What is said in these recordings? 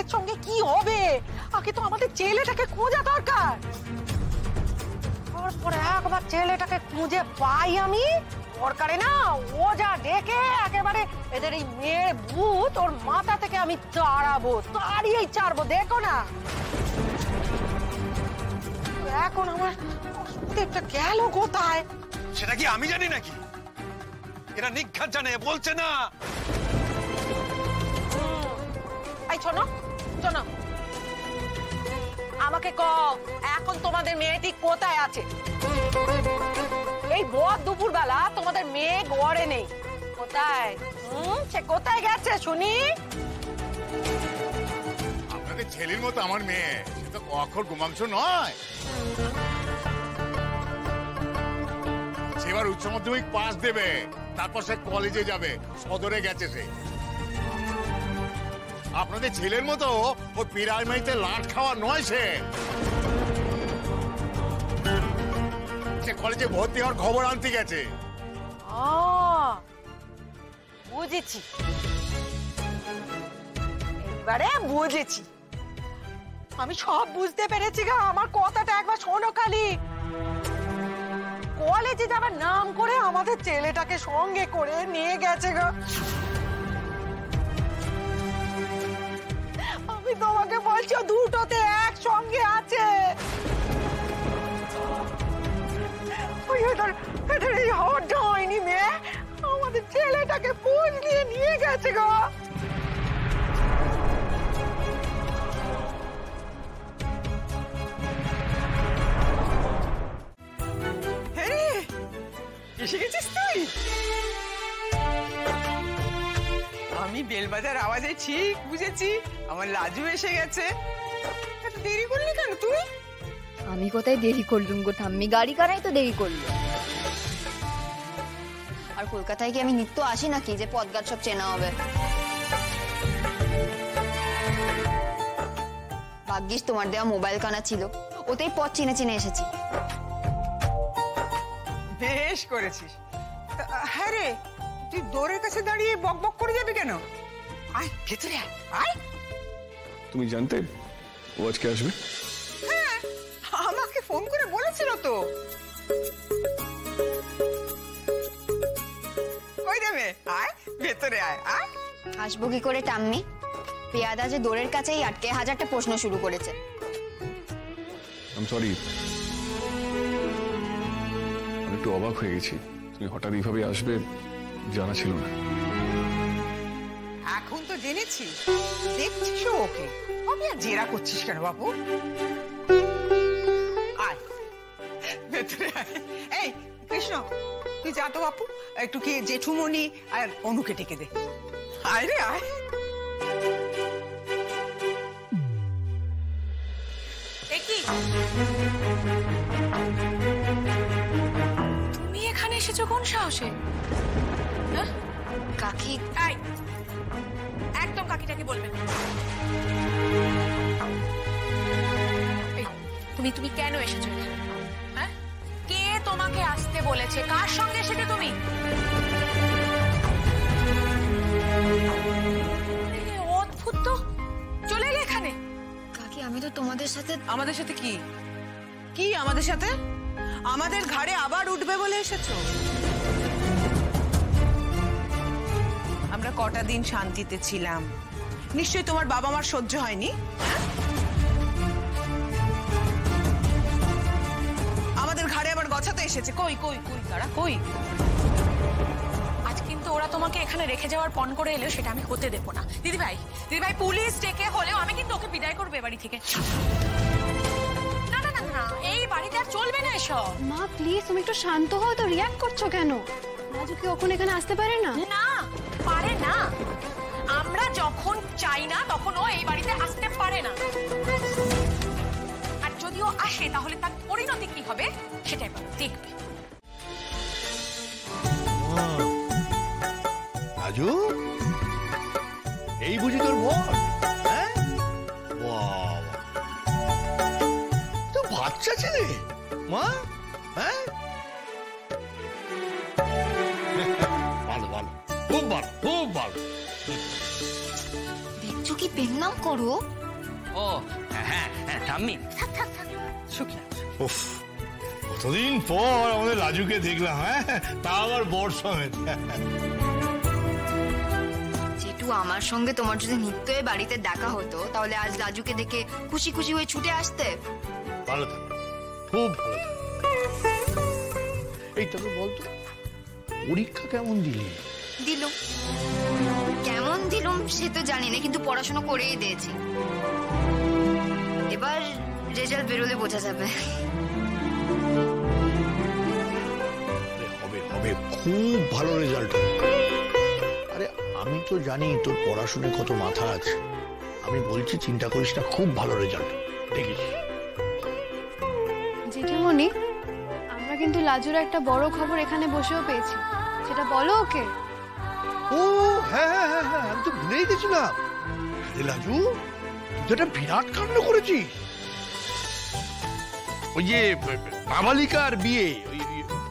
মেয়ের সঙ্গে কি হবে? আগে তো আমাদের ছেলেটাকে খোঁজা দরকার। তারপরে একবার ছেলেটাকে খুঁজে পাই আমি, দরকারে না ও যা ডেকে একেবারে এদের এই মেয়ের ভূত ওর মাথা থেকে আমি তাড়িয়েই ছাড়বো, দেখো না। এখন আমার ওষুধটা গেল কোথায়? সেটা কি আমি জানি নাকি? এরা নিঘাত জানে, বলছে না। এই শোনো শোনো, আমাকে কও এখন তোমাদের মেয়েটি কোথায় আছে? এই ভোর দুপুর বেলা তোমাদের মেয়ে ঘরে নেই, কোথায়? সে কোথায় গেছে শুনি? আপনাদের ছেলের মতো আমার মেয়ে, সে তো অক্ষর গোমাংস নয়। সেবার উচ্চ মাধ্যমিক পাস দেবে, তারপর সে কলেজে যাবে, সদরে গেছে সে। আপনাদের ছেলের মতো ওই পিরামিডে লাট খাওয়া নয় সে। সে কলেজে ভর্তি হওয়ার খবর আনতে গেছে। বুঝেছি, এবারে বুঝেছি, আমি সব বুঝতে পেরেছি গা। আমার কথাটা একবার শোনো খালি। কলেজে যাবার নাম করে আমাদের ছেলেটাকে সঙ্গে করে নিয়ে গেছে গো। আমি তোমাকে বলছি দুটোতে একসঙ্গে আছে। এই হট হয়নি মেয়ে, আমাদের ছেলেটাকে পুজ নিয়ে গেছে গো। এসে গেছিস তুই? আমি বেলবাজার আওয়াজে ঠিক বুঝেছি আমার লাজু এসে গেছে। এত দেরি করলি কেন তুই? আমি কোথায় দেরি করলুম গো ঠাম্মি, গাড়ি কারাই তো দেরি করলো। আর কলকাতায় কি আমি নিত্য আসি নাকি যে পথঘাট সব চেনা হবে? ভাগ্যিস তোমার দেওয়া মোবাইল কানা ছিল, ওতেই পথ চিনে চিনে এসেছি। বেশ করেছিস। হ্যাঁ রে, তুই দোরের কাছে দাঁড়িয়ে বক বক করে যাবি কেন? আয় ভেতরে আয়, আয়। তুমি জানতে ও আজকে আসবে? হ্যাঁ, আমাকে ফোন করে বলেছিল তো। কই দেবে? আয় ভেতরে আয়, আয়। আসবো কি করে টাম্মি? পেয়াদা যে দোরের কাছেই আটকে হাজারটা প্রশ্ন শুরু করেছে। আই এম সরি, আমি একটু অবাক হয়ে গেছি। তুমি হঠাৎ এইভাবে আসবে জানা ছিল না। এখন তো জেনেছি, দেখছিস ওকে। আমি আর জেরা করছিস কেন বাবু? আয় ভেতরে আয়। এই কৃষ্ণ, তুই যা তো বাপু, একটু কি জেঠুমনি আর অনুকে ডেকে দে। আয় রে আয়। তুমি এখানে এসেছো কোন সাহসে? কাকি, একদম কাকিটাকে বলবেন। তুমি তুমি কেন এসেছো? হ্যাঁ, কে তোমাকে আসতে বলেছে? কার সঙ্গে এসেছো তুমি? অদ্ভুত তো, চলে এলে এখানে। কাকি আমি তো তোমাদের সাথে। আমাদের সাথে কি? কি আমাদের সাথে? আমাদের ঘাড়ে আবার উঠবে বলে এসেছো? আমরা কটা দিন শান্তিতে ছিলাম, নিশ্চয়ই তোমার বাবা মার সহ্য হয়নি। আমাদের ঘাড়ে আবার গছাতে এসেছে। কই কই কই তারা কই? আজ কিন্তু ওরা তোমাকে এখানে রেখে যাওয়ার পণ করে এলেও সেটা আমি হতে দেবো না। দিদিভাই, দিদিভাই, পুলিশ ডেকে হলেও আমি কিন্তু ওকে বিদায় করবো এ বাড়ি থেকে। না না না না, এই বাড়িতে আর চলবে না এসব। মা প্লিজ তুমি একটু শান্ত হও তো, রিঅ্যাক্ট করছো কেন? রাজু কি কখন এখানে আসতে পারে না? না পারে না, আমরা যখন চাই না তখন ও এই বাড়িতে আসতে পারে না। আর যদি ও আসে তাহলে তার পরিণতি কি হবে সেটাই দেখবে। রাজু, এই বুঝি তোর বোন? হ্যাঁ, তো বাচ্চা ছেলে মা। হ্যাঁ, ভালো ভালো, খুব ভালো, খুব ভালো। দেখছো কি পেন্নাম করো? ও হ্যাঁ হ্যাঁ ঠাম্মি শুক্লা উফ, কতদিন পর আমাদের রাজুকে দেখলাম, হ্যাঁ, তা আবার বর সমেত। জেঠু, আমার সঙ্গে তোমার যদি নিত্যই বাড়িতে দেখা হতো তাহলে আজ রাজুকে দেখে খুশি খুশি হয়ে ছুটে আসতে। ভালো থাক, খুব ভালো থাক। এই তোকে বলতো, পরীক্ষা কেমন দিলি? দিলুম, কেমন দিলুম সে তো জানি না, কিন্তু পড়াশোনা করেই দিয়েছি। এবার রেজাল্ট বেরোলে বোঝা যাবে। হবে হবে, খুব ভালো রেজাল্ট। আরে আমি তো জানি তোর পড়াশোনায় কত মাথা আছে, আমি বলছি চিন্তা করিস না, খুব ভালো রেজাল্ট দেখিস। জেঠিমণি, আমরা কিন্তু লাজুর একটা বড় খবর এখানে বসেও পেয়েছি, সেটা বলো ওকে। ও হ্যাঁ হ্যাঁ হ্যাঁ হ্যাঁ, আমি তো ভুলেই গেছিলাম। আরে লাজু, তুই তো একটা বিরাট কাণ্ড করেছিস। ওই যে নাবালিকার বিয়ে, ওই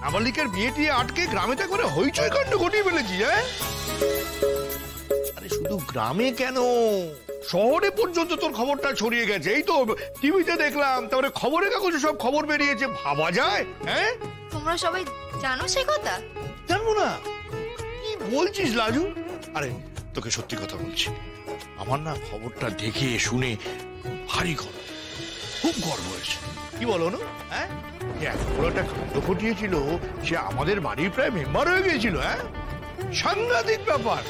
নাবালিকার বিয়েটি আটকে গ্রামেতে করে হইচই কাণ্ড ঘটিয়ে ফেলেছিস। হ্যাঁ, আরে শুধু গ্রামে কেন, শহরে পর্যন্ত তোর খবরটা ছড়িয়ে গেছে। এই তো টিভিতে দেখলাম, তারপরে খবরের কাগজে সব খবর বেরিয়েছে। ভাবা যায়? হ্যাঁ, তোমরা সবাই জানো সে কথা? জানবো না? কি বলছিস লাজু? আরে তোকে সত্যি কথা বলছি, আমার না খবরটা দেখে শুনে ভারী গর্ব, খুব গর্ব হয়েছে। কি বলো না? হ্যাঁ, এত বড় একটা কাণ্ড ঘটিয়েছিল, সে আমাদের বাড়ির প্রায় মেম্বার হয়ে গিয়েছিল। হ্যাঁ, সাংঘাতিক ব্যাপার।